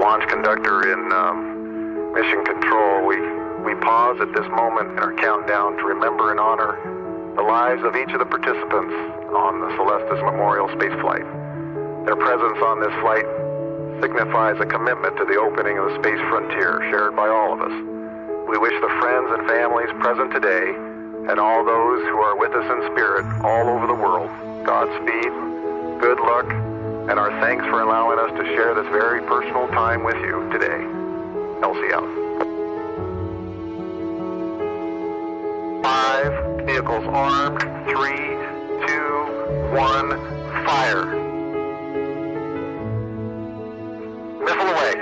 launch conductor in mission control. We pause at this moment in our countdown to remember and honor the lives of each of the participants on the Celestis Memorial spaceflight. Their presence on this flight signifies a commitment to the opening of the space frontier shared by all of us. We wish the friends and families present today and all those who are with us in spirit all over the world Godspeed, good luck, and our thanks for allowing us to share this very personal time with you today. Elsie out. 5, vehicles armed, 3, 2, 1, fire. Missile away.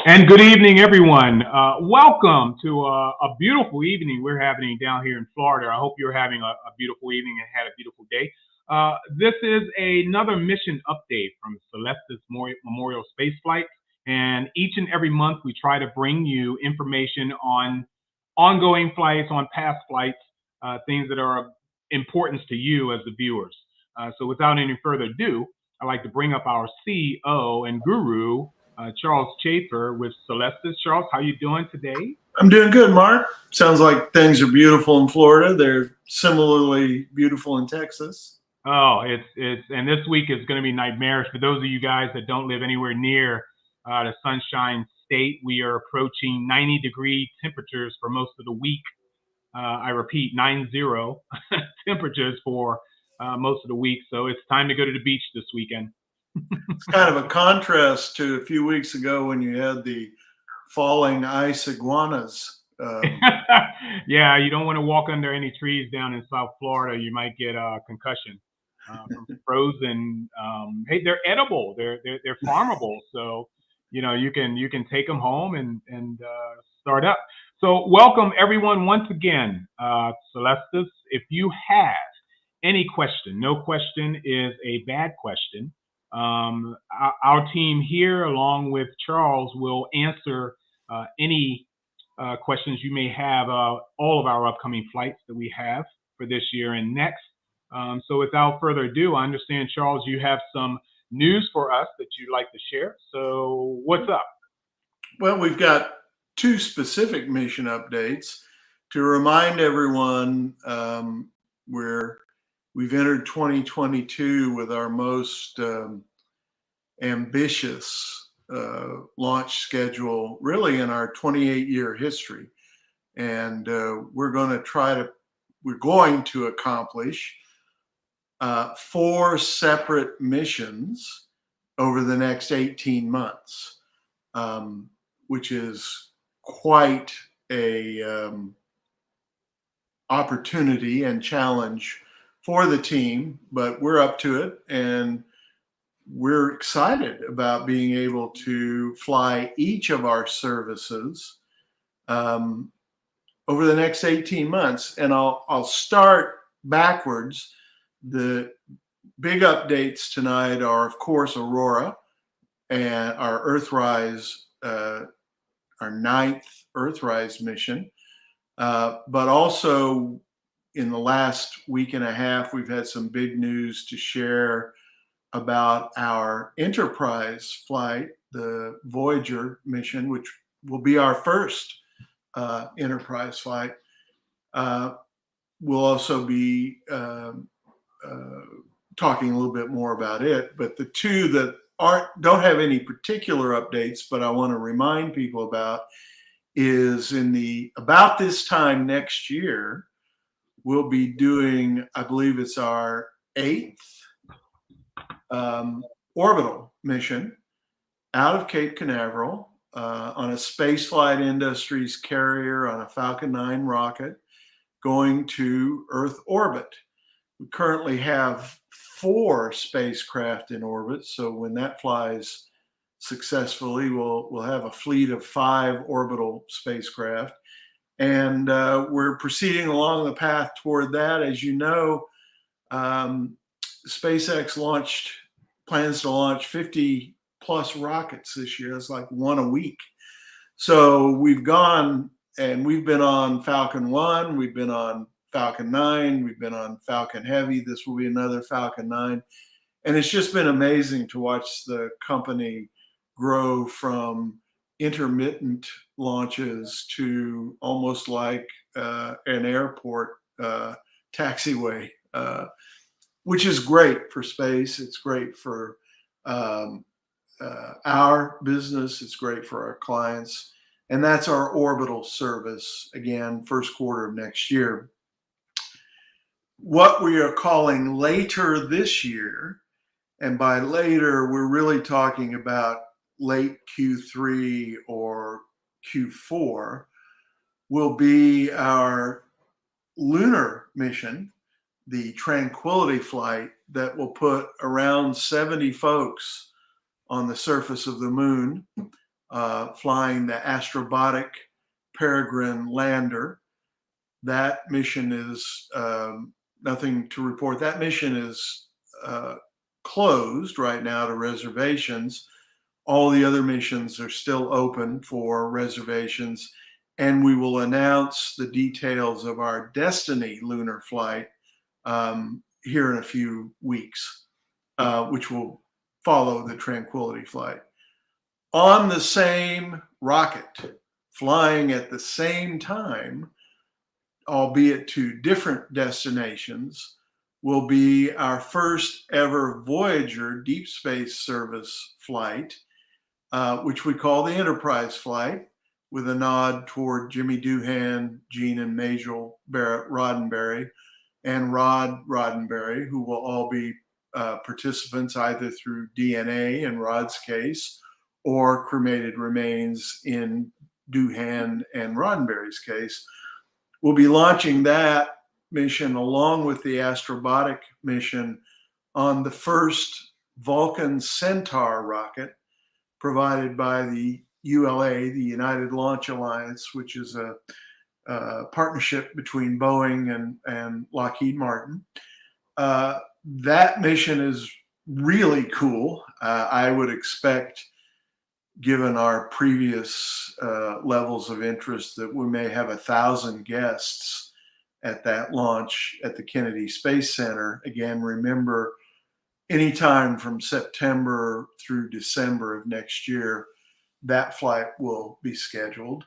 And good evening, everyone. Welcome to a beautiful evening we're having down here in Florida. I hope you're having a beautiful evening and had a beautiful day. This is another mission update from Celestis Memorial Spaceflight. And each and every month, we try to bring you information on ongoing flights, on past flights, things that are of importance to you as the viewers. So without any further ado, I'd like to bring up our CEO and guru, Charles Chafer with Celestis. Charles, how you doing today? I'm doing good, Mark. Sounds like things are beautiful in Florida. They're similarly beautiful in Texas. Oh, and this week is going to be nightmarish for those of you guys that don't live anywhere near the Sunshine State. We are approaching 90-degree temperatures for most of the week. I repeat, 90 temperatures for most of the week. So it's time to go to the beach this weekend. It's kind of a contrast to a few weeks ago when you had the falling ice iguanas. Yeah, you don't want to walk under any trees down in South Florida. You might get a concussion from frozen. Hey, they're edible. They're farmable. So you can take them home and start up. So welcome everyone once again, Celestis. If you have any question, no question is a bad question. Our team here, along with Charles, will answer any questions you may have, all of our upcoming flights that we have for this year and next. So without further ado, I understand, Charles, you have some news for us that you'd like to share. So what's up? Well, we've got 2 specific mission updates. To remind everyone, we've entered 2022 with our most ambitious launch schedule really in our 28-year history. And we're going to accomplish 4 separate missions over the next 18 months, which is quite a opportunity and challenge for the team, but we're up to it, and we're excited about being able to fly each of our services over the next 18 months. And I'll start backwards. The big updates tonight are, of course, Aurora and our Earth Rise, our 9th Earth Rise mission, but also in the last week and a half, we've had some big news to share about our Enterprise flight, the Voyager mission, which will be our first Enterprise flight. We'll also be talking a little bit more about it, but the 2 that don't have any particular updates, but I want to remind people about is about this time next year, we'll be doing, I believe it's our 8th orbital mission out of Cape Canaveral on a Spaceflight Industries carrier on a Falcon 9 rocket going to Earth orbit. We currently have 4 spacecraft in orbit, so when that flies successfully, we'll have a fleet of 5 orbital spacecraft. And we're proceeding along the path toward that. As you know, SpaceX launched plans to launch 50 plus rockets this year. It's like one a week. So we've gone and we've been on Falcon 1, we've been on Falcon 9, we've been on Falcon Heavy. This will be another Falcon 9. And it's just been amazing to watch the company grow from intermittent launches to almost like an airport taxiway, which is great for space. It's great for our business. It's great for our clients. And that's our orbital service, again, first quarter of next year. What we are calling later this year, and by later, we're really talking about late Q3 or Q4, will be our lunar mission, the Tranquility flight, that will put around 70 folks on the surface of the moon, flying the Astrobotic Peregrine lander. That mission is nothing to report. That mission is closed right now to reservations. All the other missions are still open for reservations, and we will announce the details of our Destiny lunar flight here in a few weeks, which will follow the Tranquility flight. On the same rocket, flying at the same time, albeit to different destinations, will be our first ever Voyager Deep Space Service flight, which we call the Enterprise flight, with a nod toward Jimmy Doohan, Gene and Majel Barrett Roddenberry, and Rod Roddenberry, who will all be participants either through DNA in Rod's case or cremated remains in Doohan and Roddenberry's case. We'll be launching that mission along with the Astrobotic mission on the first Vulcan Centaur rocket provided by the ULA, the United Launch Alliance, which is a partnership between Boeing and Lockheed Martin. That mission is really cool. I would expect, given our previous levels of interest, that we may have 1,000 guests at that launch at the Kennedy Space Center. Again, remember, anytime from September through December of next year, that flight will be scheduled.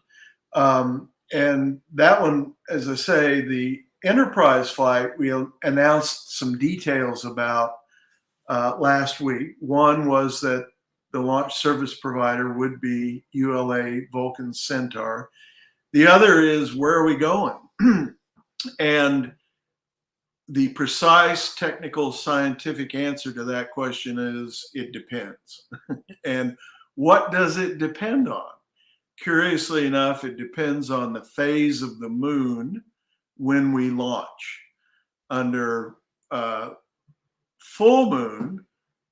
And that one, as I say, the Enterprise flight, we announced some details about last week. One was that the launch service provider would be ULA Vulcan Centaur. The other is, where are we going? And the precise technical scientific answer to that question is, it depends. And what does it depend on? Curiously enough, it depends on the phase of the moon when we launch. Under full moon,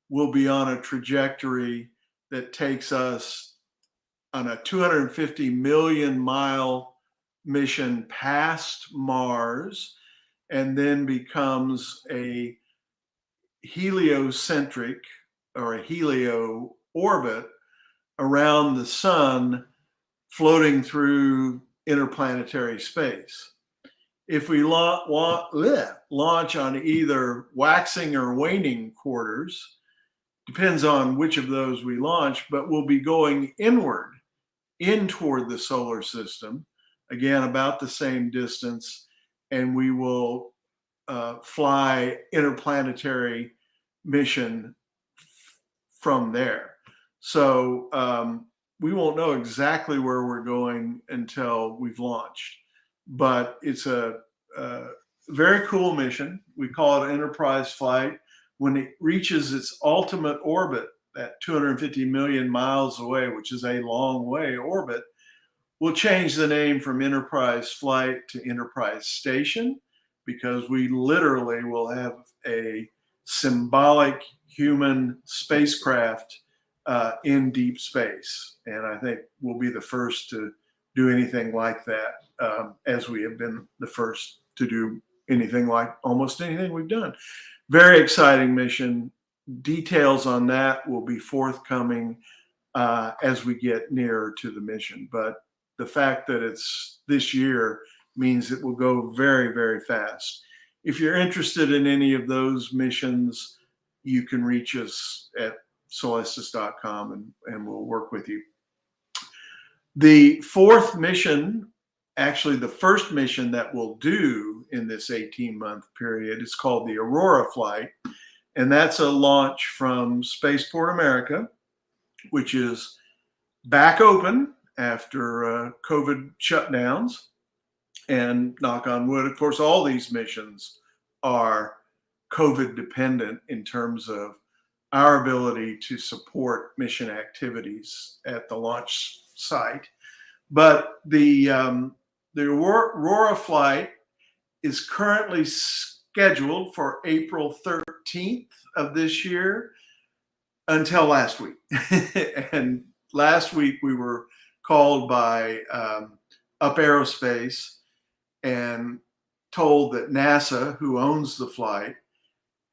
we'll be on a trajectory that takes us on a 250 million mile mission past Mars, and then becomes a heliocentric or a helio orbit around the sun, floating through interplanetary space. If we launch on either waxing or waning quarters, depends on which of those we launch, but we'll be going inward, in toward the solar system, again, about the same distance, and we will fly interplanetary mission from there. So we won't know exactly where we're going until we've launched, but it's a very cool mission. We call it Enterprise flight. When it reaches its ultimate orbit, that 250 million miles away, which is a long way orbit, we'll change the name from Enterprise flight to Enterprise station, because we literally will have a symbolic human spacecraft in deep space. And I think we'll be the first to do anything like that, as we have been the first to do anything like almost anything we've done. Very exciting mission. details on that will be forthcoming as we get nearer to the mission. But the fact that it's this year means it will go very, very fast. If you're interested in any of those missions, you can reach us at celestis.com and we'll work with you. The fourth mission, actually the first mission that we'll do in this 18-month period, is called the Aurora Flight. And that's a launch from Spaceport America, which is back open after COVID shutdowns. And knock on wood, of course, all these missions are COVID dependent in terms of our ability to support mission activities at the launch site. But the Aurora Flight is currently scheduled for April 13th of this year until last week. And last week we were called by Up Aerospace and told that NASA, who owns the flight,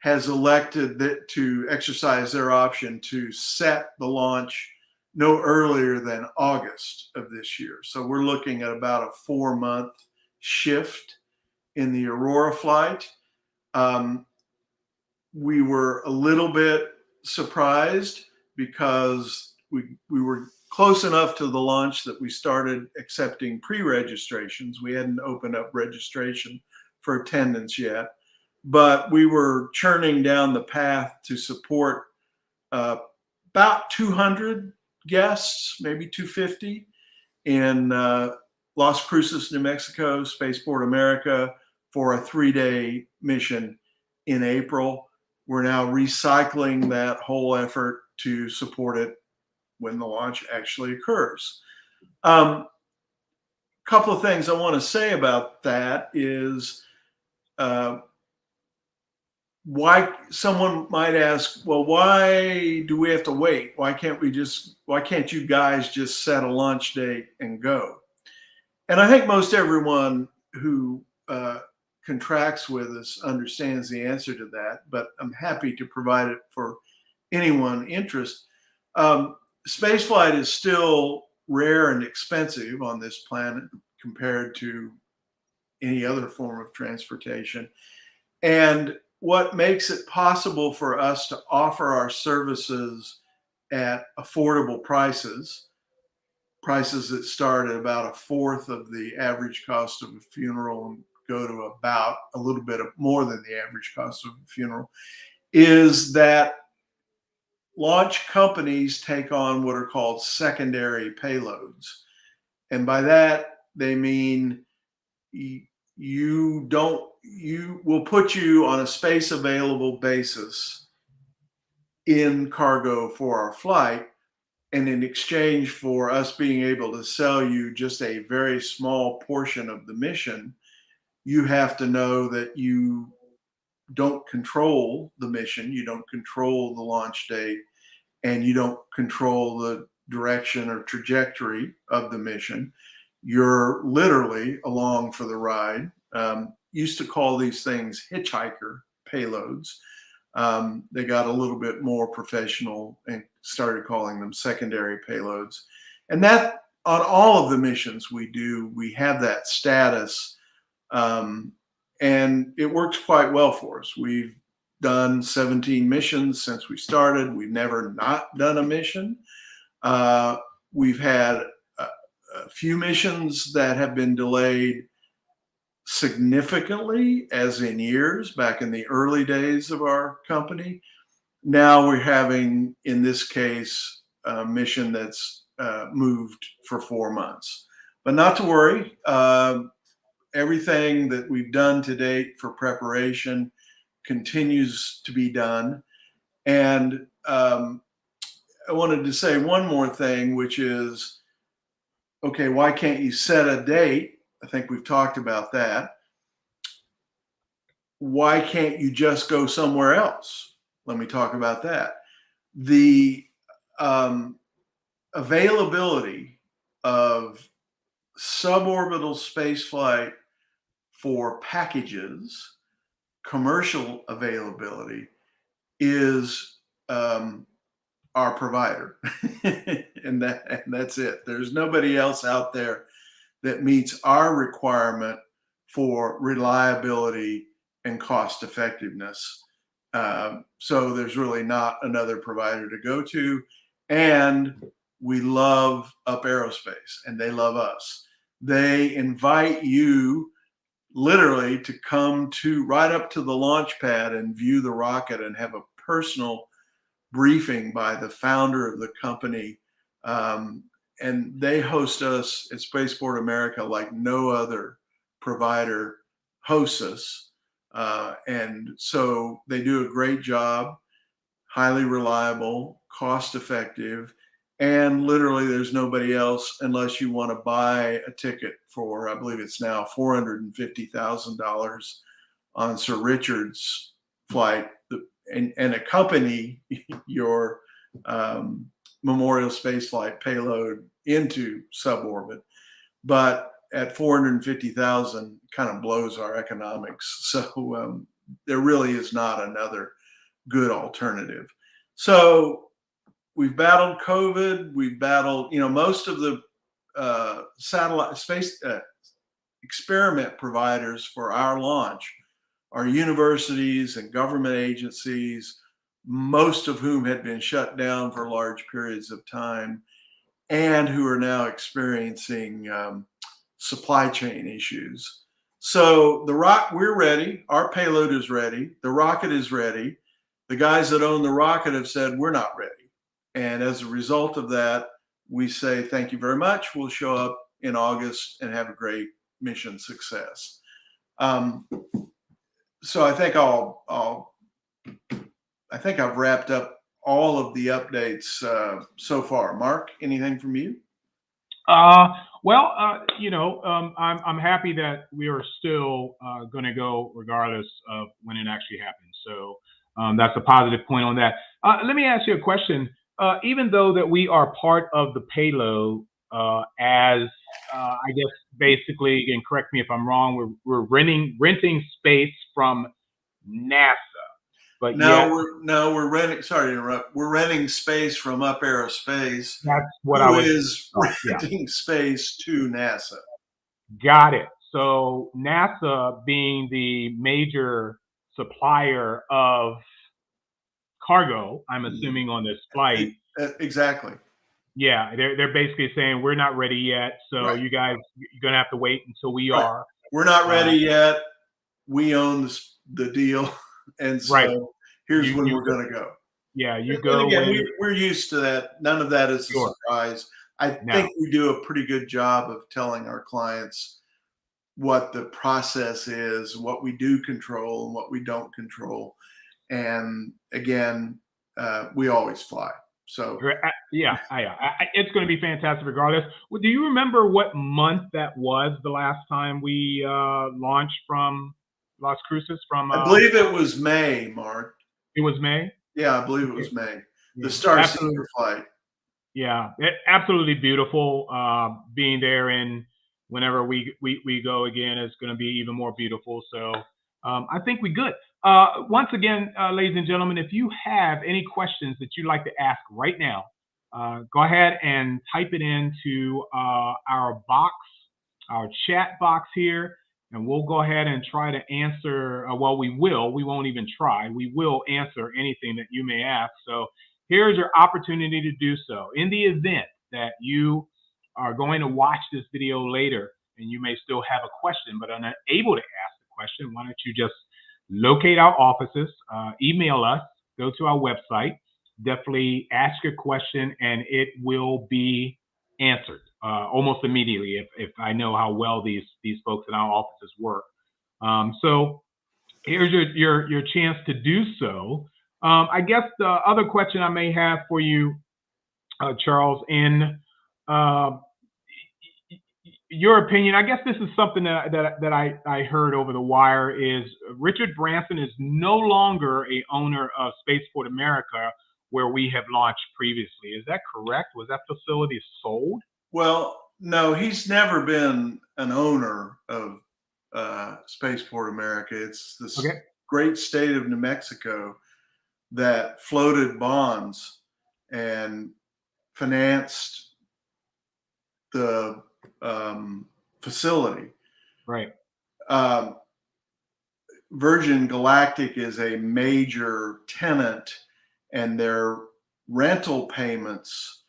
has elected to exercise their option to set the launch no earlier than August of this year. So we're looking at about a 4-month shift in the Aurora Flight. We were a little bit surprised because we were close enough to the launch that we started accepting pre-registrations. We hadn't opened up registration for attendance yet, but we were churning down the path to support about 200 guests, maybe 250 in Las Cruces, New Mexico, Spaceport America, for a 3-day mission in April. We're now recycling that whole effort to support it when the launch actually occurs. Couple of things I want to say about that is why someone might ask, well, why do we have to wait? Why can't you guys just set a launch date and go? And I think most everyone who contracts with us understands the answer to that, but I'm happy to provide it for anyone interested. Spaceflight is still rare and expensive on this planet compared to any other form of transportation. And what makes it possible for us to offer our services at affordable prices that start at about 1/4 of the average cost of a funeral and go to about a little bit more than the average cost of a funeral, is that launch companies take on what are called secondary payloads. And by that, they mean we'll put you on a space available basis in cargo for our flight. And in exchange for us being able to sell you just a very small portion of the mission, you have to know that you don't control the mission, you don't control the launch date, and you don't control the direction or trajectory of the mission. You're literally along for the ride. Used to call these things hitchhiker payloads. They got a little bit more professional and started calling them secondary payloads. And that on all of the missions we do, we have that status. And it works quite well for us. We've done 17 missions since we started. We've never not done a mission. We've had a few missions that have been delayed significantly, as in years, back in the early days of our company. Now we're having, in this case, a mission that's moved for 4 months. But not to worry. Everything that we've done to date for preparation continues to be done. And I wanted to say one more thing, which is, okay, why can't you set a date? I think we've talked about that. Why can't you just go somewhere else? Let me talk about that. The availability of suborbital spaceflight for packages, commercial availability, is our provider, and that's it. There's nobody else out there that meets our requirement for reliability and cost effectiveness. So there's really not another provider to go to, and we love Up Aerospace, and they love us. They invite you literally to come to right up to the launch pad and view the rocket and have a personal briefing by the founder of the company. And they host us at Spaceport America like no other provider hosts us. And so they do a great job, highly reliable, cost effective, and literally there's nobody else unless you want to buy a ticket for, I believe it's now $450,000 on Sir Richard's flight, and accompany your Memorial Spaceflight payload into suborbit. But at 450,000, kind of blows our economics. So there really is not another good alternative. So we've battled COVID. We've battled, most of the satellite space experiment providers for our launch are universities and government agencies, most of whom had been shut down for large periods of time, and who are now experiencing supply chain issues. So we're ready. Our payload is ready. The rocket is ready. The guys that own the rocket have said, we're not ready. And as a result of that, we say, thank you very much. We'll show up in August and have a great mission success. So I think I think I've wrapped up all of the updates so far. Marc, anything from you? I'm happy that we are still going to go regardless of when it actually happens. So that's a positive point on that. Let me ask you a question. Even though that we are part of the payload, as I guess basically, and correct me if I'm wrong, we're renting space from NASA. But we're renting. Sorry to interrupt. We're renting space from Up Aerospace. That's what who is renting space to NASA. Got it. So NASA being the major supplier of cargo, I'm assuming on this flight. Exactly. Yeah, they're basically saying we're not ready yet, so you guys, you're gonna have to wait until we are. We're not ready yet. We own the deal, and so here's when we're gonna go. Yeah, you go. And again, we're used to that. None of that is a surprise. I think we do a pretty good job of telling our clients what the process is, what we do control, and what we don't control. And again, we always fly. So it's going to be fantastic regardless. Well, do you remember what month that was the last time we launched from Las Cruces? I believe it was May, Marc. It was May? Yeah, I believe it was May. The Star Seeker flight. Yeah, absolutely beautiful. Being there, and whenever we go again, it's going to be even more beautiful. So I think we're good. Once again, ladies and gentlemen, if you have any questions that you'd like to ask right now, go ahead and type it into our box, our chat box here, and we'll go ahead and try to answer. We won't even try. We will answer anything that you may ask. So here's your opportunity to do so. In the event that you are going to watch this video later and you may still have a question but are not able to ask the question, why don't you just locate our offices, email us, go to our website, definitely ask your question, and it will be answered almost immediately if I know how well these folks in our offices work. So here's your chance to do so. I guess the other question I may have for you, Charles, in your opinion, I guess this is something that I heard over the wire, is Richard Branson is no longer a owner of Spaceport America, where we have launched previously. Is that correct? Was that facility sold? Well, no, he's never been an owner of Spaceport America. It's the great state of New Mexico that floated bonds and financed the facility. Right. Virgin Galactic is a major tenant, and their rental payments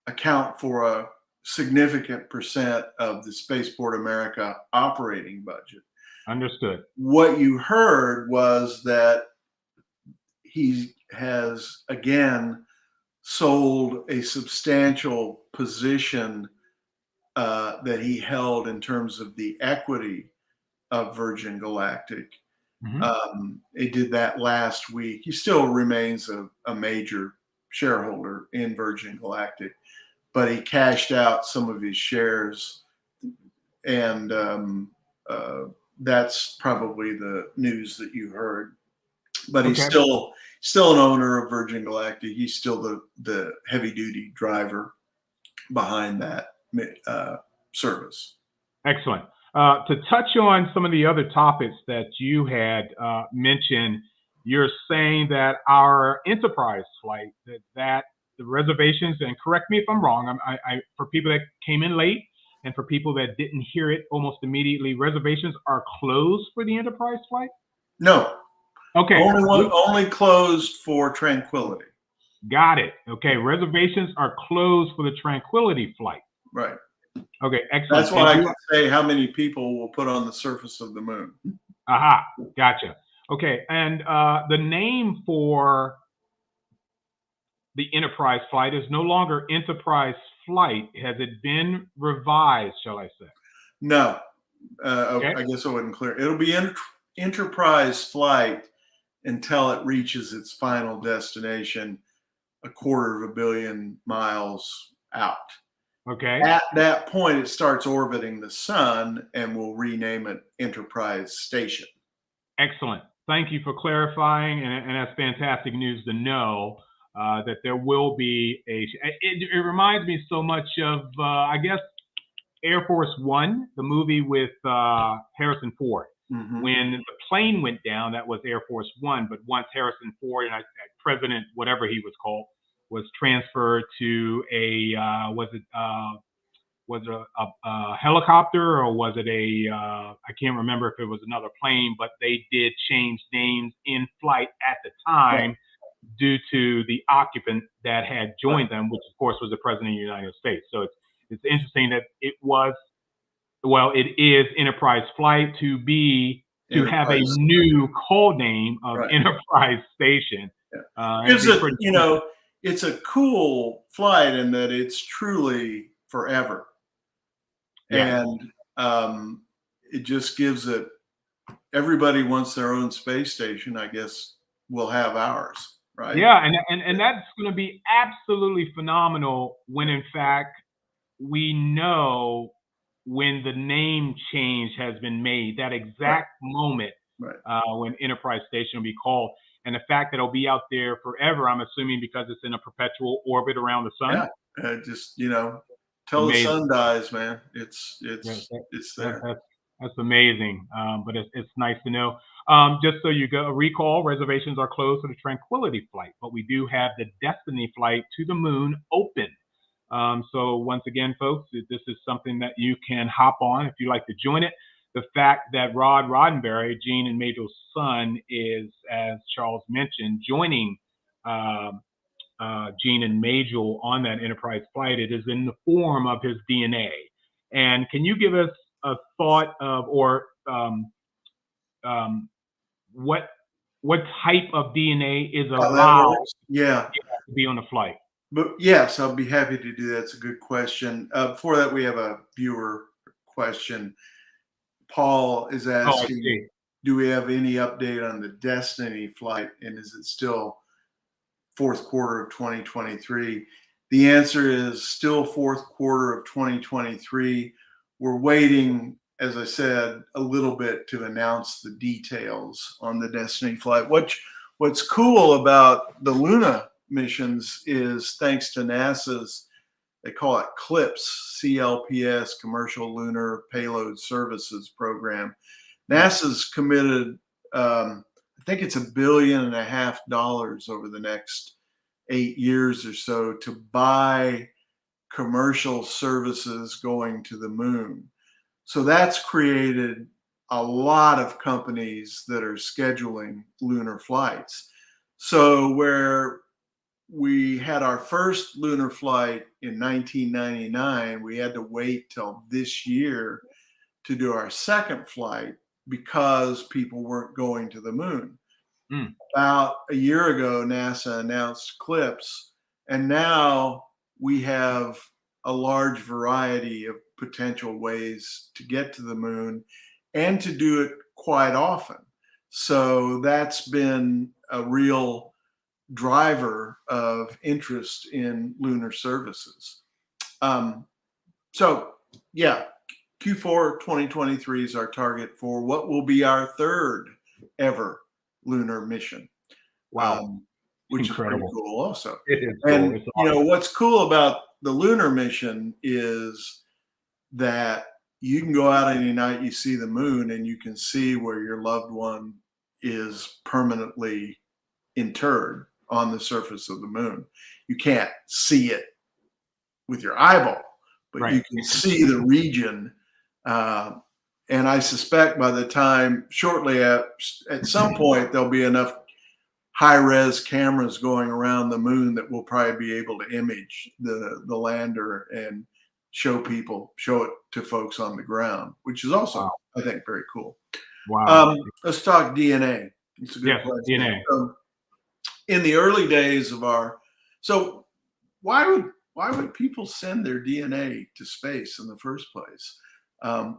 account for a significant percent of the Spaceport America operating budget. Understood. What you heard was that he has again sold a substantial position that he held in terms of the equity of Virgin Galactic. He did that last week. He still remains a major shareholder in Virgin Galactic, but he cashed out some of his shares, and that's probably the news that you heard. But he's still an owner of Virgin Galactic. He's still the heavy duty driver behind that service. Excellent. To touch on some of the other topics that you had mentioned, you're saying that our Enterprise flight, that the reservations, and correct me if I'm wrong, for people that came in late and for people that didn't hear it almost immediately, reservations are closed for the Enterprise flight? No. Okay. Only closed for Tranquility. Got it. Okay. Reservations are closed for the Tranquility flight. Right. Okay. Excellent. That's why I can say how many people will put on the surface of the moon. Aha. Gotcha. Okay. And the name for the Enterprise flight is no longer Enterprise Flight. Has it been revised, shall I say? No. Okay. I guess I wasn't clear. It'll be Enterprise Flight until it reaches its final destination, 250 million miles out. Okay. At that point, it starts orbiting the sun, and we'll rename it Enterprise Station. Excellent. Thank you for clarifying, and that's fantastic news to know that there will be it reminds me so much of, I guess, Air Force One, the movie with Harrison Ford. Mm-hmm. When the plane went down, that was Air Force One, but once Harrison Ford, and President, whatever he was called, was transferred to a was it a helicopter, or was it I can't remember if it was another plane, but they did change names in flight at the time due to the occupant that had joined them, which of course was the President of the United States. So it's interesting that it is Enterprise Flight to have a new code name of Enterprise Station. Yeah. It's a cool flight in that it's truly forever. Yeah. And it just gives it, everybody wants their own space station. I guess we'll have ours, right? Yeah, and that's going to be absolutely phenomenal when in fact we know when the name change has been made, that exact moment when Enterprise Station will be called. And the fact that it'll be out there forever, I'm assuming because it's in a perpetual orbit around the sun. Yeah, just, till the sun dies, man. It's there. That's amazing. But it's nice to know. Just so you recall, reservations are closed for the Tranquility flight, but we do have the Destiny flight to the moon open. So once again, folks, this is something that you can hop on if you'd like to join it. The fact that Rod Roddenberry, Gene and Majel's son, is, as Charles mentioned, joining Gene and Majel on that Enterprise flight, it is in the form of his DNA. And can you give us a thought of, or what type of DNA is allowed to be on the flight? But yes, I'll be happy to do that. It's a good question. Before that, we have a viewer question. Paul is asking, do we have any update on the Destiny flight, and is it still fourth quarter of 2023? The answer is still fourth quarter of 2023. We're waiting, as I said, a little bit to announce the details on the Destiny flight. What's cool about the Luna missions is, thanks to NASA's, they call it CLPS, CLPS, Commercial Lunar Payload Services Program. NASA's committed, I I think it's $1.5 billion over the next 8 years or so to buy commercial services going to the moon. So that's created a lot of companies that are scheduling lunar flights. So where we had our first lunar flight in 1999, we had to wait till this year to do our second flight because people weren't going to the moon. Mm. About a year ago, NASA announced CLIPS, and now we have a large variety of potential ways to get to the moon and to do it quite often. So that's been a real driver of interest in lunar services. So, yeah, Q4 2023 is our target for what will be our third ever lunar mission. Wow. Which Incredible. is pretty cool also. It is And cool. It's you know awesome. what's cool about the lunar mission is that you can go out any night, you see the moon, and you can see where your loved one is permanently interred on the surface of the moon. You can't see it with your eyeball, but Right. you can see the region. And I suspect by the time, shortly at some point, there'll be enough high-res cameras going around the moon that we'll probably be able to image the lander and show it to folks on the ground, which is also, Wow. I think, very cool. Wow. Let's talk DNA. It's a good Yes, place. DNA. In the early days of so why would people send their DNA to space in the first place?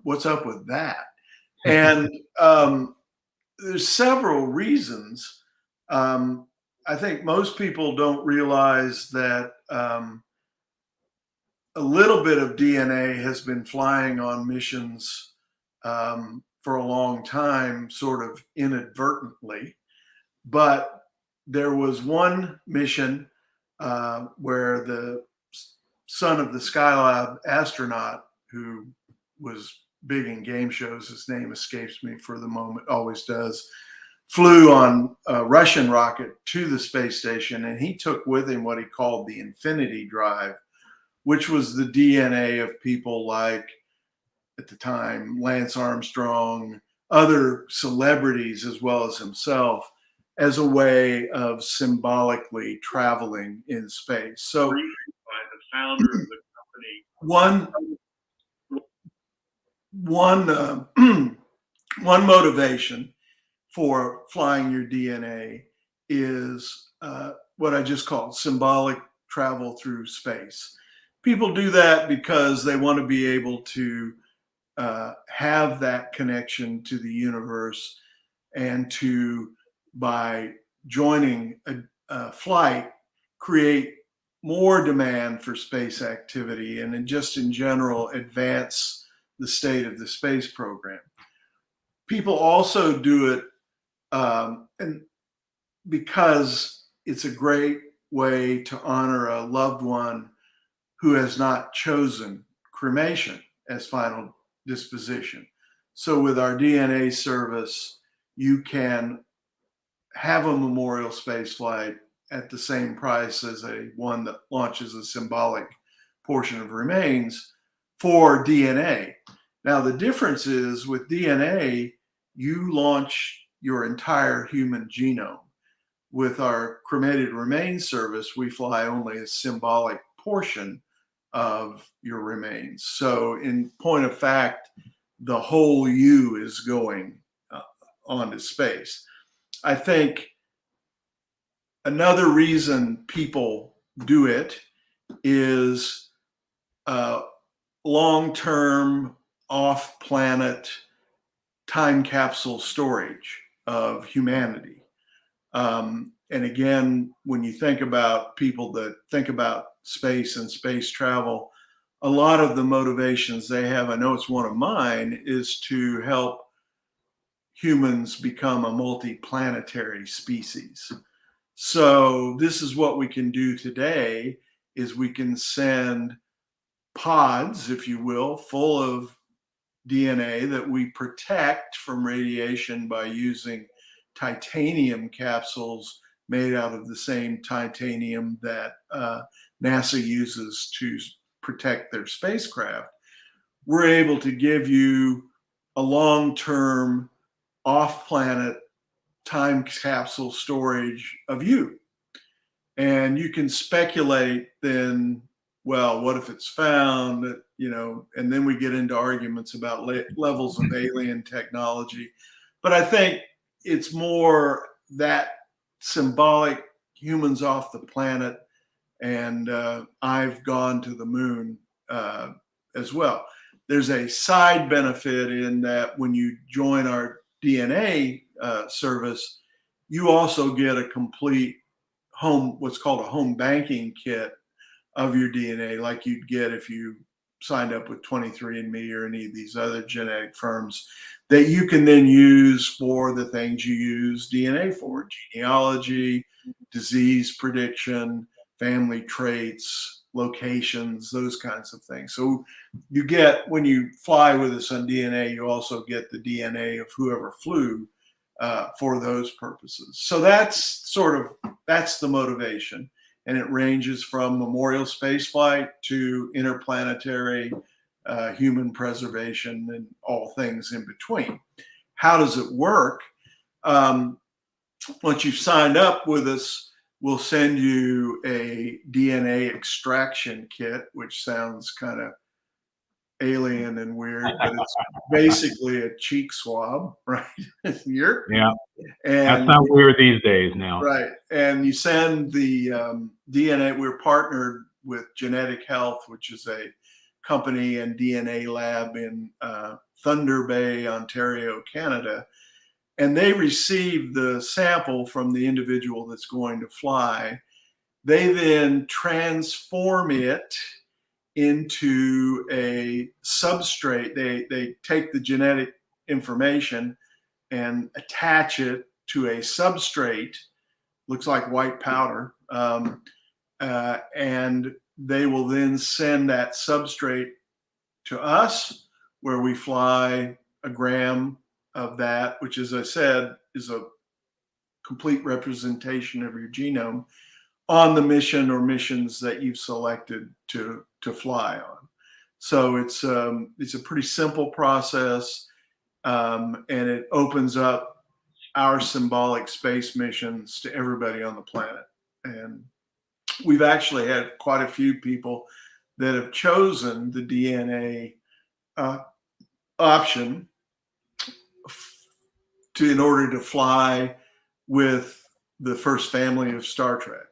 What's up with that? And there's several reasons. I think most people don't realize that a little bit of DNA has been flying on missions for a long time, sort of inadvertently. But there was one mission where the son of the Skylab astronaut, who was big in game shows, his name escapes me for the moment, always does, flew on a Russian rocket to the space station, and he took with him what he called the Infinity Drive, which was the DNA of people like, at the time, Lance Armstrong, other celebrities as well as himself, as a way of symbolically traveling in space. So, by the founder of the company, one motivation for flying your DNA is what I just called symbolic travel through space. People do that because they want to be able to have that connection to the universe, and to, by joining a flight, create more demand for space activity, and then just in general advance the state of the space program. People also do it and because it's a great way to honor a loved one who has not chosen cremation as final disposition. So with our DNA service, you can have a memorial space flight at the same price as one that launches a symbolic portion of remains for DNA. Now, the difference is with DNA, you launch your entire human genome. With our cremated remains service, we fly only a symbolic portion of your remains. So in point of fact, the whole you is going onto space. I think another reason people do it is long-term off-planet time capsule storage of humanity. And again, when you think about people that think about space and space travel, a lot of the motivations they have, I know it's one of mine, is to help humans become a multi-planetary species. So this is what we can do today, is we can send pods, if you will, full of DNA that we protect from radiation by using titanium capsules made out of the same titanium that NASA uses to protect their spacecraft. We're able to give you a long-term off-planet time capsule storage of you. And you can speculate then, well, what if it's found, you know, and then we get into arguments about levels of alien technology. But I think it's more that symbolic, humans off the planet, and I've gone to the moon as well. There's a side benefit in that when you join our DNA service, you also get a complete home, what's called a home banking kit of your DNA, like you'd get if you signed up with 23andMe or any of these other genetic firms, that you can then use for the things you use DNA for: genealogy, disease prediction, family traits, locations, those kinds of things. So you get, when you fly with us on DNA, you also get the DNA of whoever flew for those purposes. So that's the motivation. And it ranges from memorial spaceflight to interplanetary human preservation and all things in between. How does it work? Once you've signed up with us, we'll send you a DNA extraction kit, which sounds kind of alien and weird, but it's basically a cheek swab, right? Yeah. And that's not weird these days now. Right. And you send the DNA. We're partnered with Genetic Health, which is a company and DNA lab in Thunder Bay, Ontario, Canada. And they receive the sample from the individual that's going to fly. They then transform it into a substrate. They take the genetic information and attach it to a substrate, looks like white powder, and they will then send that substrate to us, where we fly a gram of that, which, as I said, is a complete representation of your genome on the mission or missions that you've selected to fly on. So it's a pretty simple process, and it opens up our symbolic space missions to everybody on the planet. And we've actually had quite a few people that have chosen the DNA option in order to fly with the first family of Star Trek.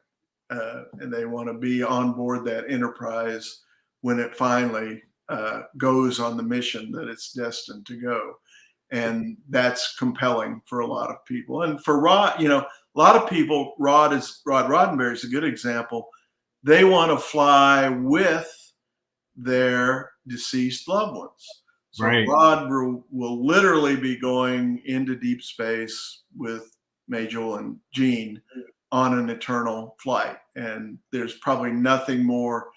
And they want to be on board that Enterprise when it finally goes on the mission that it's destined to go. And that's compelling for a lot of people. And for Rod, you know, a lot of people, Rod Roddenberry is a good example. They want to fly with their deceased loved ones. So Right. Rod will literally be going into deep space with Majel and Jean on an eternal flight. And there's probably nothing more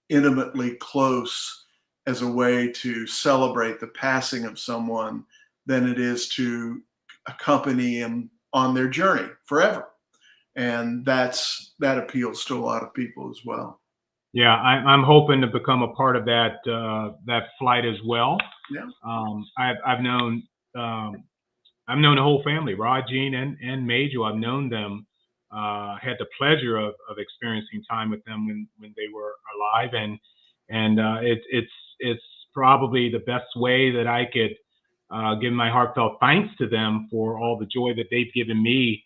intimately close as a way to celebrate the passing of someone than it is to accompany them on their journey forever. And that appeals to a lot of people as well. Yeah, I'm hoping to become a part of that flight as well. Yeah. I've known the whole family, Rod, Jean, and Majel. I've known them. Had the pleasure of experiencing time with them when they were alive, and it's probably the best way that I could give my heartfelt thanks to them for all the joy that they've given me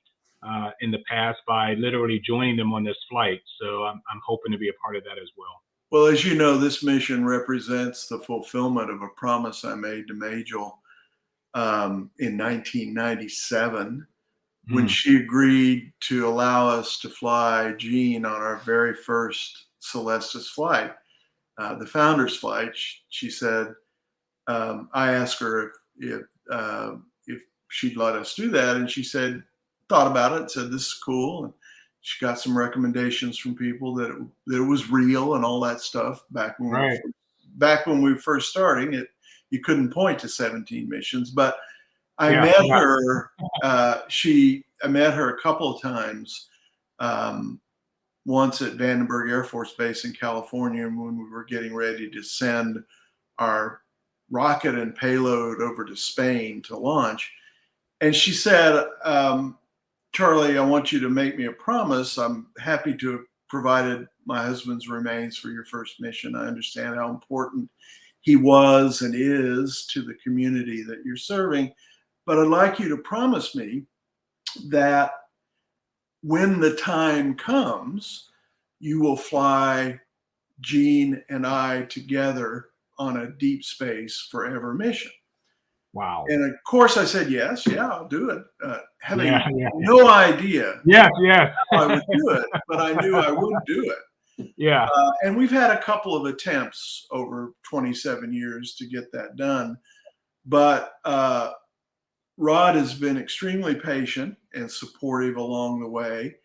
in the past by literally joining them on this flight. So I'm hoping to be a part of that as well. Well, as you know, this mission represents the fulfillment of a promise I made to Majel in 1997 when she agreed to allow us to fly Jean on our very first Celestis flight, the founder's flight. She said, I asked her if she'd let us do that, and she said, thought about it, and said, this is cool. And she got some recommendations from people that it was real and all that stuff. Back when we were first starting it, you couldn't point to 17 missions, but I Yeah, met yeah. her. I met her a couple of times. Once at Vandenberg Air Force Base in California, when we were getting ready to send our rocket and payload over to Spain to launch. And she said, Charlie, I want you to make me a promise. I'm happy to have provided my husband's remains for your first mission. I understand how important he was and is to the community that you're serving. But I'd like you to promise me that when the time comes, you will fly Gene and I together on a deep space forever mission. Wow. And of course I said, yes, yeah, I'll do it. Having Yeah. no idea Yes. how I would do it, but I knew I would do it. Yeah. And we've had a couple of attempts over 27 years to get that done. But Rod has been extremely patient and supportive along the way.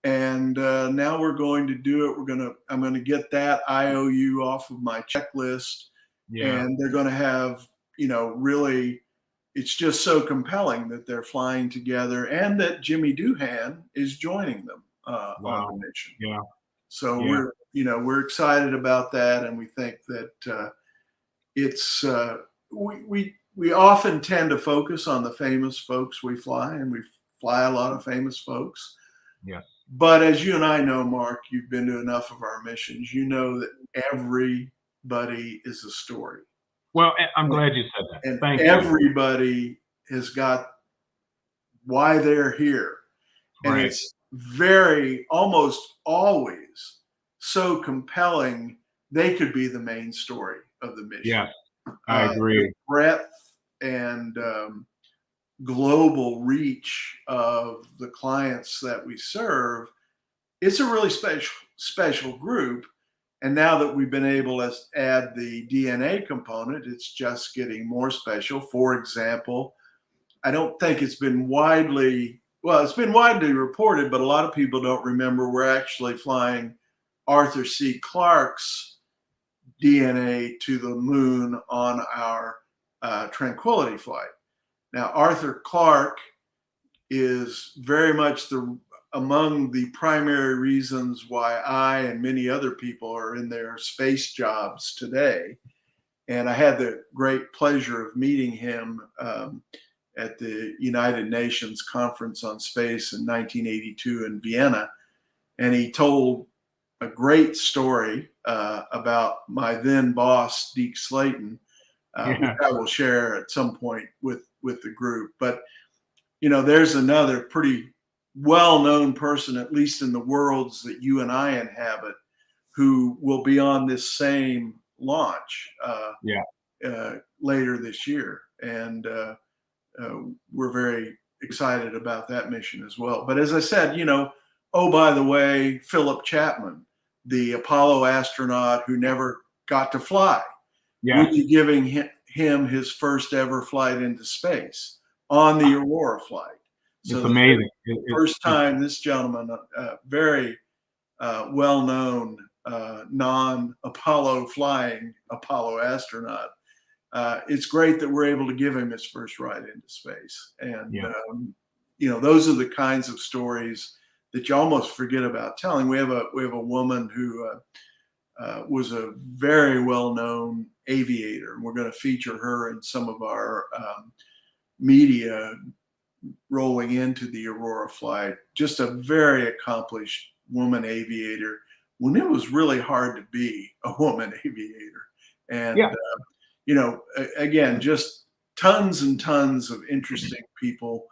And now we're going to do it. I'm going to get that IOU off of my checklist. Yeah. And they're going to have, really, it's just so compelling that they're flying together and that Jimmy Doohan is joining them on the mission. Yeah. So Yeah. we're excited about that. And we think that it's, we often tend to focus on the famous folks we fly, and we fly a lot of famous folks. Yes. But as you and I know, Mark, you've been to enough of our missions. You know that everybody is a story. Well, I'm glad you said that. And Thank you. everybody has got why they're here. And Right. it's almost always so compelling, they could be the main story of the mission. Yes, I agree. The breadth and global reach of the clients that we serve, it's a really special group. And now that we've been able to add the DNA component, it's just getting more special. For example, I don't think it's been widely reported, but a lot of people don't remember we're actually flying Arthur C. Clarke's DNA to the moon on our Tranquility flight. Now, Arthur Clarke is very much among the primary reasons why I and many other people are in their space jobs today. And I had the great pleasure of meeting him at the United Nations Conference on Space in 1982 in Vienna. And he told a great story about my then boss, Deke Slayton, which I will share at some point with the group. But, there's another pretty well-known person, at least in the worlds that you and I inhabit, who will be on this same launch later this year. And we're very excited about that mission as well. But as I said, oh, by the way, Philip Chapman, the Apollo astronaut who never got to fly, we'll be giving him his first ever flight into space on the Aurora Flight. So it's amazing. First time this gentleman, very well-known non-Apollo flying Apollo astronaut. It's great that we're able to give him his first ride into space. And, those are the kinds of stories that you almost forget about telling. We have a woman who was a very well-known aviator, and we're going to feature her in some of our media rolling into the Aurora Flight. Just a very accomplished woman aviator when it was really hard to be a woman aviator. And, again, just tons and tons of interesting people.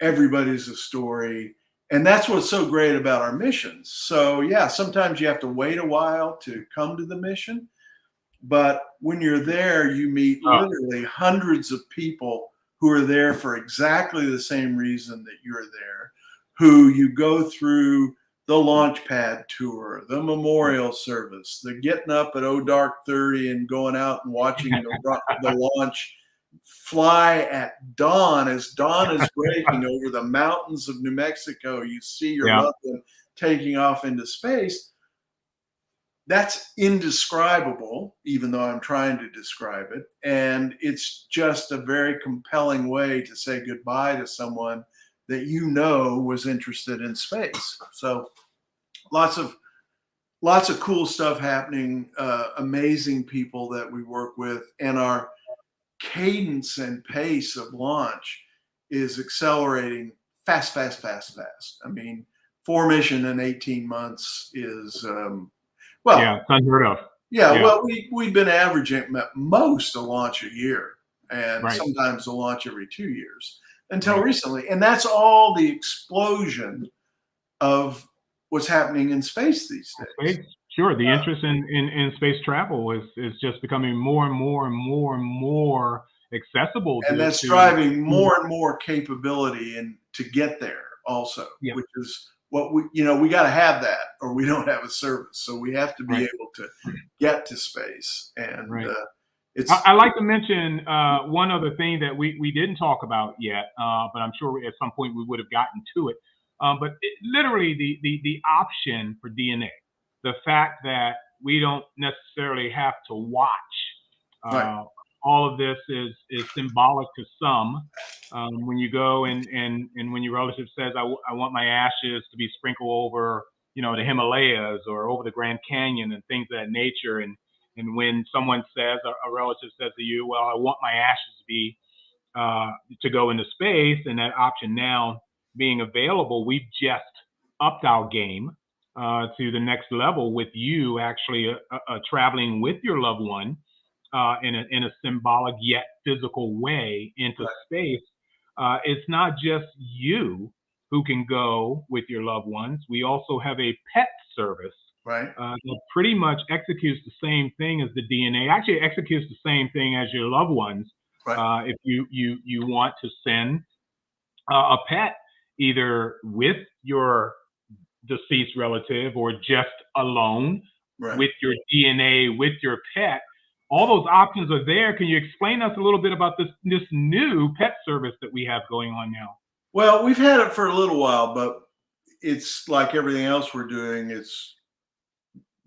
Everybody's a story. And that's what's so great about our missions. So, sometimes you have to wait a while to come to the mission. But when you're there, you meet literally hundreds of people who are there for exactly the same reason that you're there, who you go through the launch pad tour, the memorial service, the getting up at dark 30 and going out and watching the launch fly at dawn. As dawn is breaking over the mountains of New Mexico, you see your loved one taking off into space. that's indescribable, even though I'm trying to describe it. And it's just a very compelling way to say goodbye to someone that you know was interested in space. So lots of cool stuff happening, amazing people that we work with, and our cadence and pace of launch is accelerating fast, fast, fast, fast. I mean, 4 missions in 18 months is, well, Yeah, it's unheard of. yeah, Yeah. well, we've been averaging at most a launch a year, and Right. sometimes a launch every 2 years until Right. recently. And that's all the explosion of what's happening in space these days. Space, sure. The interest in space travel is just becoming more and more and more and more accessible And that's to driving more and more capability and to get there also, Yeah. which is what we got to have that, or we don't have a service. So we have to be Right. able to get to space. And Right. it's I like to mention one other thing that we didn't talk about yet, but I'm sure at some point we would have gotten to it. But literally the option for DNA, the fact that we don't necessarily have to watch. right, All of this is symbolic to some. When you go and when your relative says, I want my ashes to be sprinkled over, the Himalayas or over the Grand Canyon and things of that nature. And when someone says, a relative says to you, well, I want my ashes to be, to go into space, and that option now being available, we've just upped our game to the next level with you actually traveling with your loved one in a symbolic yet physical way into right, space. It's not just you who can go with your loved ones. We also have a pet service right, that pretty much executes the same thing as the DNA. Actually, executes the same thing as your loved ones. right, If you want to send a pet either with your deceased relative or just alone right. with your DNA with your pet, all those options are there. Can you explain us a little bit about this new pet service that we have going on now? Well, we've had it for a little while, but it's like everything else we're doing. It's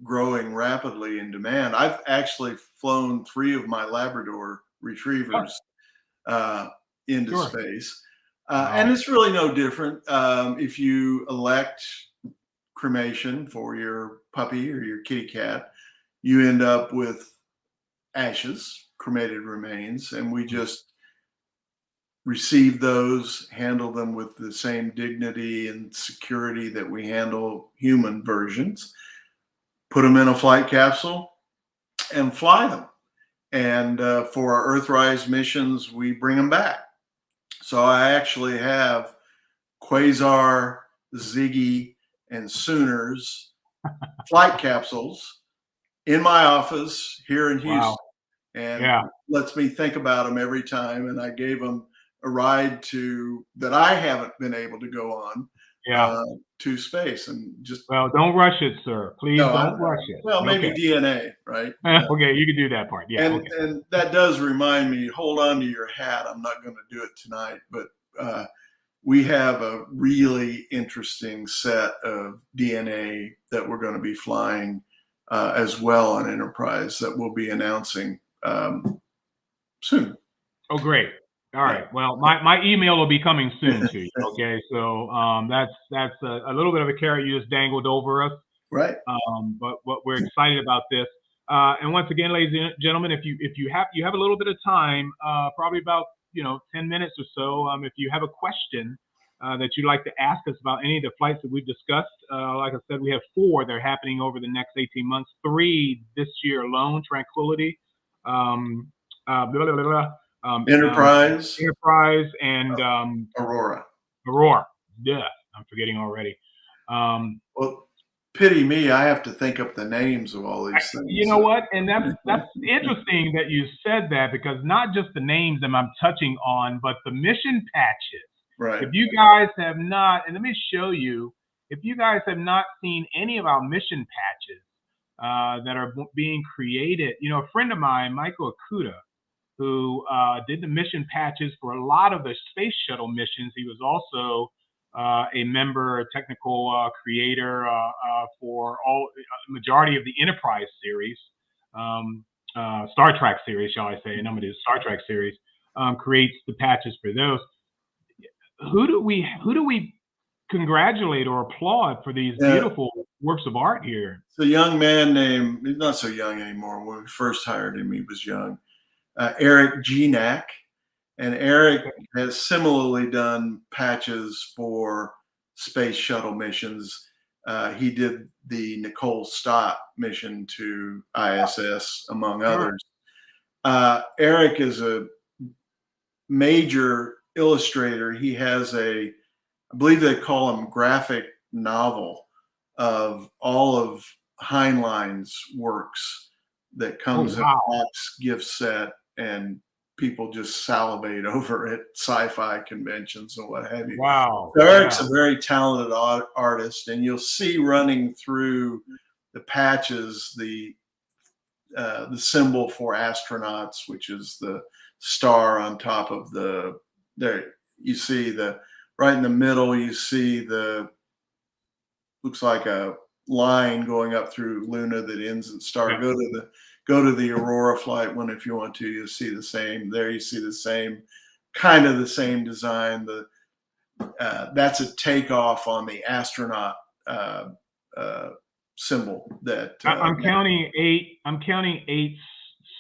growing rapidly in demand. I've actually flown 3 of my Labrador retrievers into Sure. space. Wow. And it's really no different. If you elect cremation for your puppy or your kitty cat, you end up with ashes, cremated remains, and we just receive those, handle them with the same dignity and security that we handle human versions, put them in a flight capsule, and fly them. And for our Earthrise missions, we bring them back. So I actually have Quasar, Ziggy, and Sooners flight capsules in my office here in Houston. Wow. And Yeah. lets me think about them every time. And I gave them a ride that I haven't been able to go on Yeah. to space, and just Well, don't rush it, sir. Please don't rush it. well, maybe Okay. DNA, right? Okay, you can do that part. Yeah. And Okay. and that does remind me, hold on to your hat. I'm not going to do it tonight, but we have a really interesting set of DNA that we're going to be flying as well on Enterprise that we'll be announcing soon. Oh, great. All right. Well, my email will be coming soon to you. Okay. So that's a little bit of a carrot you just dangled over us. Right. But what we're excited about this. And once again, ladies and gentlemen, if you have a little bit of time, probably about 10 minutes or so, if you have a question that you'd like to ask us about any of the flights that we've discussed, like I said, we have 4 that are happening over the next 18 months. 3 this year alone: Tranquility, Enterprise, and Aurora. Aurora. Yeah, I'm forgetting already. Well, pity me. I have to think up the names of all these things. You know what? And that's interesting that you said that, because not just the names that I'm touching on, but the mission patches. Right. If you guys have not, and let me show you, if you guys have not seen any of our mission patches that are being created, a friend of mine, Michael Akuda, who did the mission patches for a lot of the space shuttle missions. He was also a member, a technical creator for all majority of the Enterprise series, Star Trek series, shall I say? A number of the Star Trek series creates the patches for those. Who do we congratulate or applaud for these beautiful works of art here? It's a young man named, he's not so young anymore. When we first hired him, he was young. Eric Genak. And Eric has similarly done patches for space shuttle missions. He did the Nicole Stott mission to ISS, among others. Eric is a major illustrator. He has I believe they call him graphic novel of all of Heinlein's works that comes in a box gift set, and people just salivate over at sci-fi conventions and what have you. Wow. So Eric's a very talented artist, and you'll see running through the patches the symbol for astronauts, which is the star on top of there. You see right in the middle, you see looks like a line going up through Luna that ends at star. Yeah. Go to the Aurora Flight one if you want to. You'll see the same. There you see the same, kind of the same design. That's a takeoff on the astronaut symbol. That I'm counting 8. I'm counting 8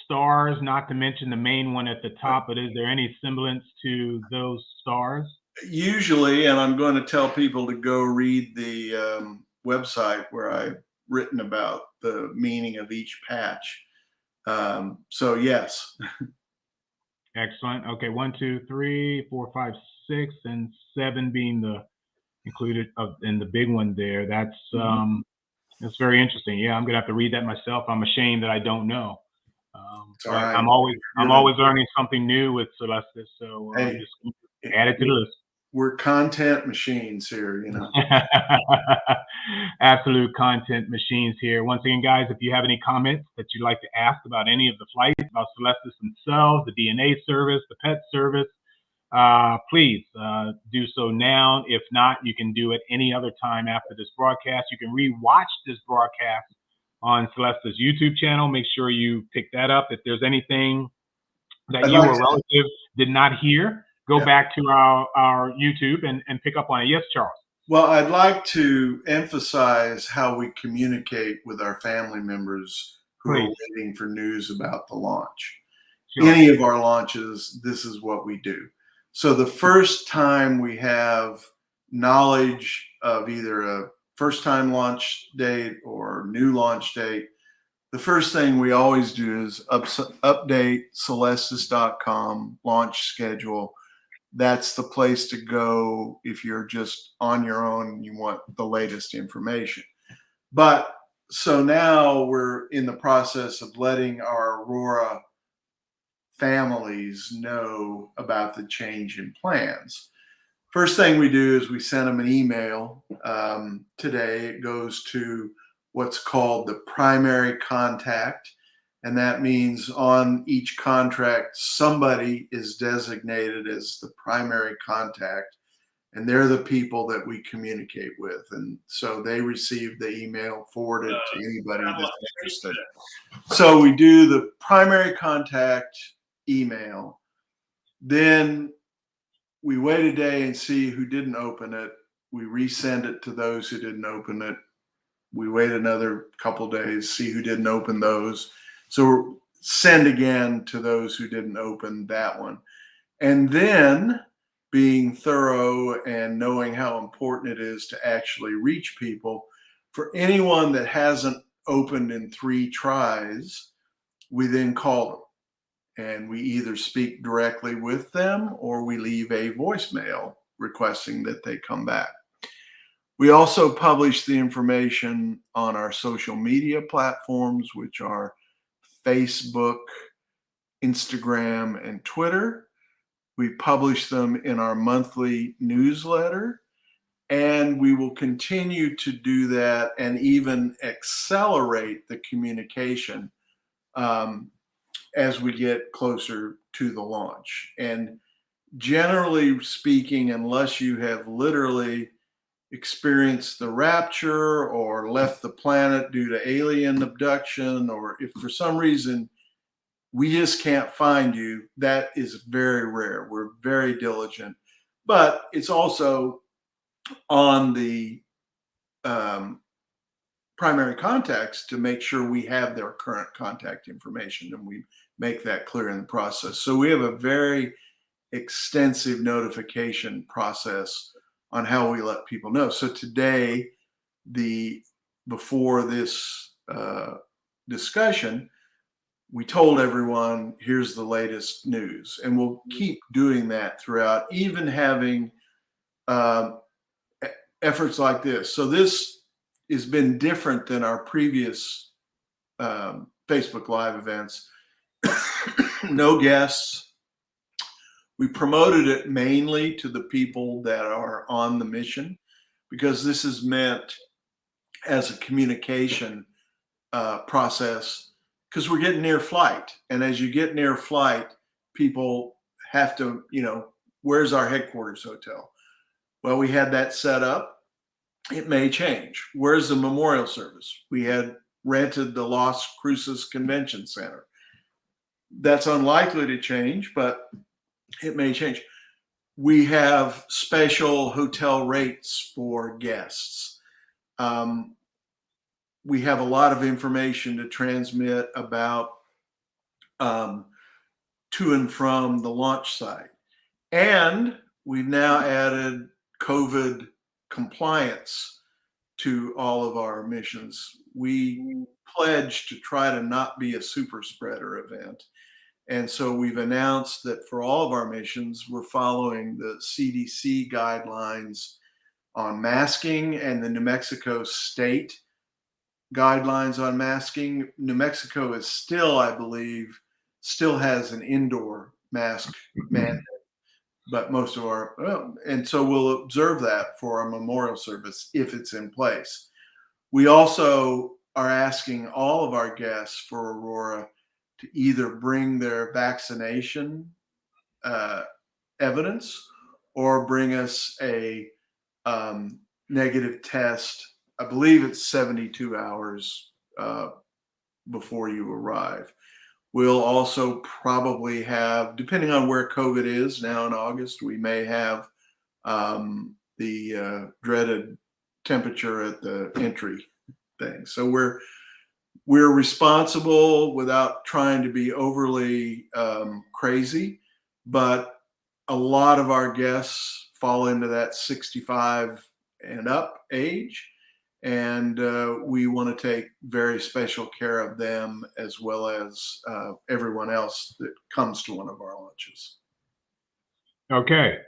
stars, not to mention the main one at the top. But is there any semblance to those stars? Usually, and I'm going to tell people to go read the website where I've written about the meaning of each patch. So yes. Excellent. Okay, 1, 2, 3, 4, 5, 6, and 7 being the included in the big one there. That's very interesting. Yeah, I'm gonna have to read that myself. I'm ashamed that I don't know. Right. I'm always learning something new with Celestis, so just add it to the list. We're content machines here, you know. Absolute content machines here. Once again, guys, if you have any comments that you'd like to ask about any of the flights, about Celestis themselves, the DNA service, the PET service, please do so now. If not, you can do it any other time after this broadcast. You can re-watch this broadcast on Celestis YouTube channel. Make sure you pick that up. If there's anything that you or relative did not hear, go back to our YouTube and pick up on it. Yes, Charles. Well, I'd like to emphasize how we communicate with our family members who are waiting for news about the launch. Sure. Any of our launches, this is what we do. So the first time we have knowledge of either a first-time launch date or new launch date, the first thing we always do is update Celestis.com launch schedule. That's the place to go if you're just on your own and you want the latest information. But so now we're in the process of letting our Aurora families know about the change in plans. First thing we do is we send them an email. Today it goes to what's called the primary contact. And that means on each contract, somebody is designated as the primary contact, and they're the people that we communicate with. And so they receive the email, forward it to anybody that's interested. So we do the primary contact email. Then we wait a day and see who didn't open it. We resend it to those who didn't open it. We wait another couple days, see who didn't open those. So send again to those who didn't open that one. And then being thorough and knowing how important it is to actually reach people, for anyone that hasn't opened in 3 tries, we then call them. And we either speak directly with them or we leave a voicemail requesting that they come back. We also publish the information on our social media platforms, which are Facebook, Instagram, and Twitter. We publish them in our monthly newsletter, and we will continue to do that and even accelerate the communication as we get closer to the launch. And generally speaking, unless you have literally experienced the rapture or left the planet due to alien abduction, or if for some reason we just can't find you, that is very rare. We're very diligent, but it's also on the primary contacts to make sure we have their current contact information, and we make that clear in the process. So we have a very extensive notification process on how we let people know. So today, before this discussion, we told everyone, here's the latest news, and we'll keep doing that throughout, even having efforts like this. So this has been different than our previous Facebook Live events. No guests. We promoted it mainly to the people that are on the mission, because this is meant as a communication process, because we're getting near flight. And as you get near flight, people have to, where's our headquarters hotel? Well, we had that set up. It may change. Where's the memorial service? We had rented the Las Cruces Convention Center. That's unlikely to change, but it may change. We have special hotel rates for guests. We have a lot of information to transmit about to and from the launch site. And we've now added COVID compliance to all of our missions. We pledge to try to not be a super spreader event. And so we've announced that for all of our missions, we're following the CDC guidelines on masking and the New Mexico state guidelines on masking. New Mexico is still, I believe, still has an indoor mask mandate, but most of our, and so we'll observe that for our memorial service if it's in place. We also are asking all of our guests for Aurora to either bring their vaccination evidence or bring us a negative test. I believe it's 72 hours before you arrive. We'll also probably have, depending on where COVID is now in August, we may have the dreaded temperature at the entry thing. So we're responsible without trying to be overly crazy, but a lot of our guests fall into that 65 and up age. And we want to take very special care of them as well as everyone else that comes to one of our launches. Okay.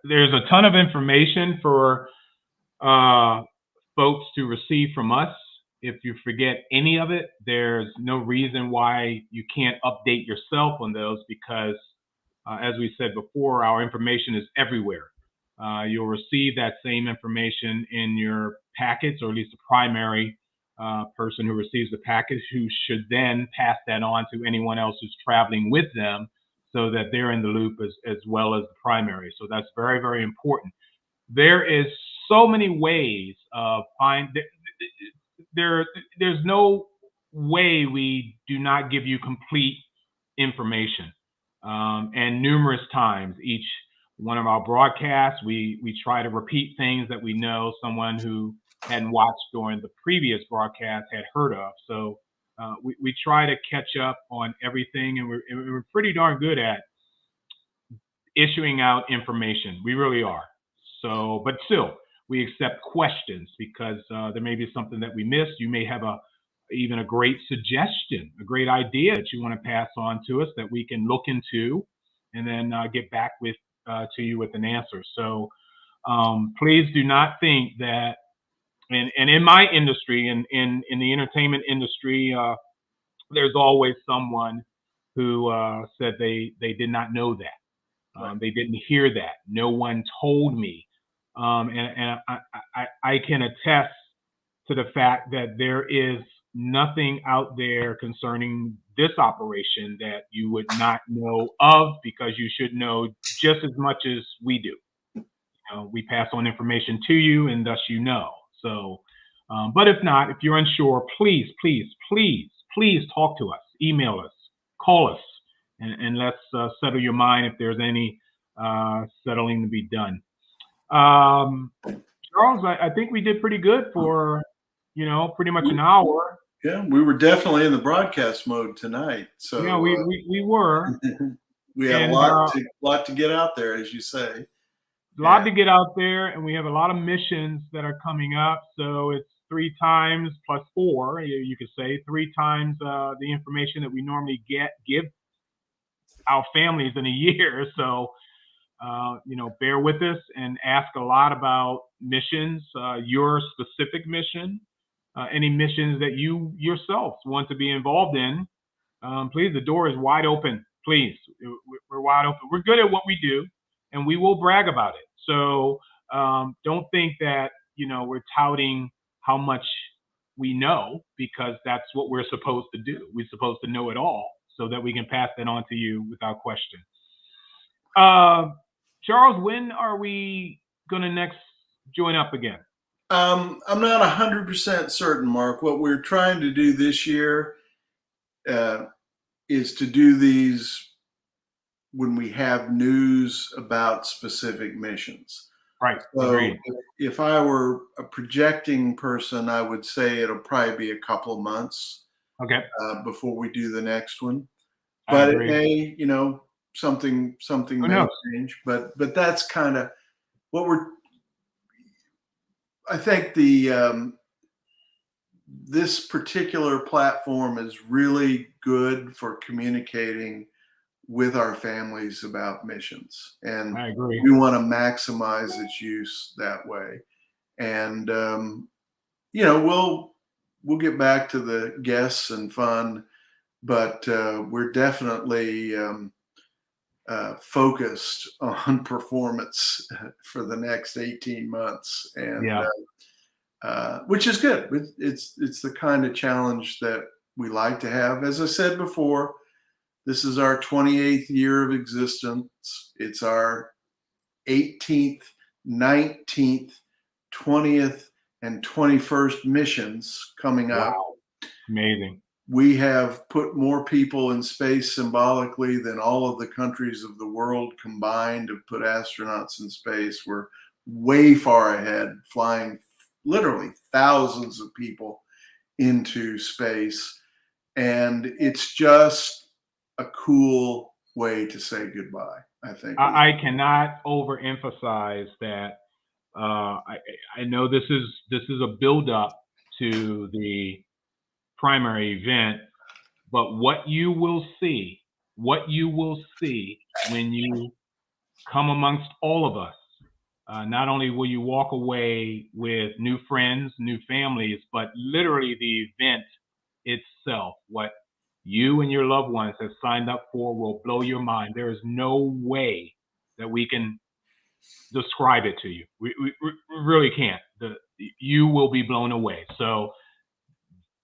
There's a ton of information for folks to receive from us. If you forget any of it, there's no reason why you can't update yourself on those, because as we said before, our information is everywhere. You'll receive that same information in your packets, or at least the primary person who receives the package, who should then pass that on to anyone else who's traveling with them, so that they're in the loop as well as the primary. So that's very, very important. There is so many ways of there's no way we do not give you complete information. And numerous times each one of our broadcasts, we try to repeat things that we know someone who hadn't watched during the previous broadcast had heard of. So we try to catch up on everything, and we're pretty darn good at issuing out information. We really are. So, but still, we accept questions, because there may be something that we missed. You may have even a great suggestion, a great idea that you want to pass on to us that we can look into, and then get back to you with an answer. So please do not think that, and in my industry, in the entertainment industry, there's always someone who said they did not know that. They didn't hear that. No one told me. And I can attest to the fact that there is nothing out there concerning this operation that you would not know of, because you should know just as much as we do. We pass on information to you, and thus you know. So, but if not, if you're unsure, please, please, please, please talk to us, email us, call us, and let's settle your mind if there's any settling to be done. Charles, I think we did pretty good for, pretty much an hour. Yeah, we were definitely in the broadcast mode tonight. So yeah, we were. We had And, a lot to get out there, as you say. A lot to get out there, and we have a lot of missions that are coming up. So it's 3 times plus 4, you could say, 3 times the information that we normally give our families in a year. So, bear with us and ask a lot about missions, your specific mission, any missions that you yourselves want to be involved in. Please, the door is wide open. Please, we're wide open. We're good at what we do, and we will brag about it. So don't think that, we're touting how much we know, because that's what we're supposed to do. We're supposed to know it all so that we can pass that on to you without question. Charles, when are we going to next join up again? I'm not 100% certain, Mark. What we're trying to do this year is to do these when we have news about specific missions. Right. So Agreed. if I were a projecting person, I would say it'll probably be a couple of months before we do the next one. But it may, something may change. But that's kind of what I think this particular platform is really good for communicating with our families about missions, and I agree. we want to maximize its use that way. And we'll get back to the guests and fun, but we're definitely focused on performance for the next 18 months, and which is good. It's the kind of challenge that we like to have. As I said before, this is our 28th year of existence. It's our 18th, 19th, 20th, and 21st missions coming up. Wow. Amazing. We have put more people in space symbolically than all of the countries of the world combined have put astronauts in space. We're way far ahead, flying literally thousands of people into space. And it's just a cool way to say goodbye, I think. I cannot overemphasize that. I know this is a build-up to the primary event, but what you will see when you come amongst all of us, not only will you walk away with new friends, new families, but literally the event itself, what you and your loved ones have signed up for, will blow your mind. There is no way that we can describe it to you. We really can't. You will be blown away. So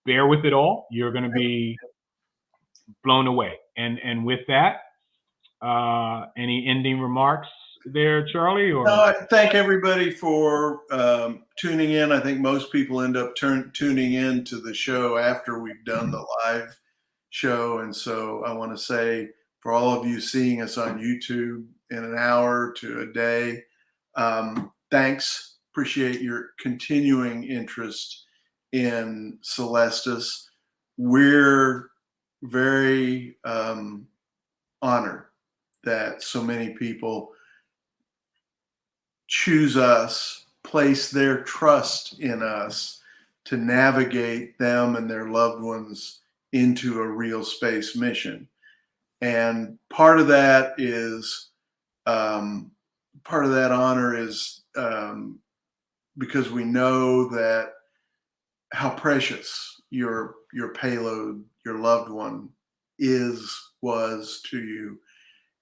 bear with it all. You're going to be blown away. And with that, any ending remarks there, Charlie? Or no, I thank everybody for tuning in. I think most people end up tuning in to the show after we've done the live show. And so I want to say, for all of you seeing us on YouTube in an hour to a day, thanks. Appreciate your continuing interest in Celestis. We're very honored that so many people choose us, place their trust in us to navigate them and their loved ones into a real space mission. And part of that honor is because we know that how precious your payload, your loved one was to you.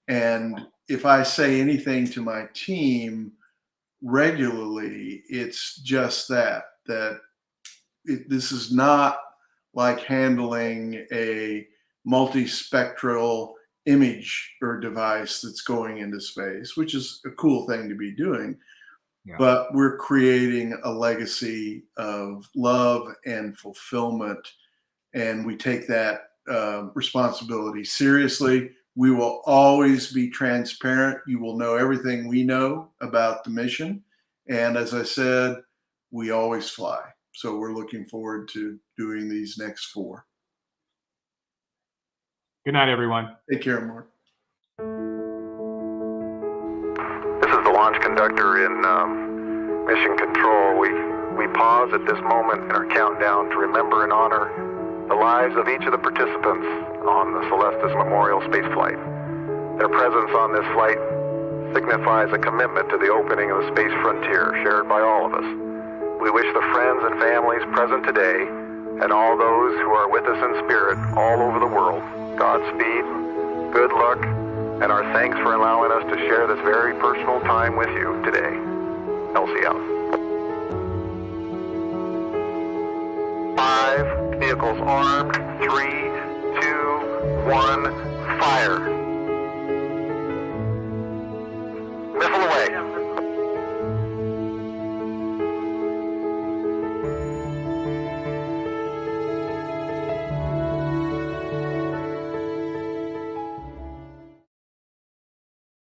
And if I say anything to my team regularly, it's just that this is not like handling a multispectral image or device that's going into space, which is a cool thing to be doing. Yeah. But we're creating a legacy of love and fulfillment, and we take that responsibility seriously. We will always be transparent. You will know everything we know about the mission. And as I said, we always fly. So we're looking forward to doing these next 4. Good night, everyone. Take care, Marc. This is the launch conductor in mission control. We pause at this moment in our countdown to remember and honor the lives of each of the participants on the Celestis Memorial spaceflight. Their presence on this flight signifies a commitment to the opening of the space frontier shared by all of us. We wish the friends and families present today and all those who are with us in spirit all over the world Godspeed, good luck, and our thanks for allowing us to share this very personal time with you today. Elsie out. 5, vehicles armed, 3, 2, 1, fire.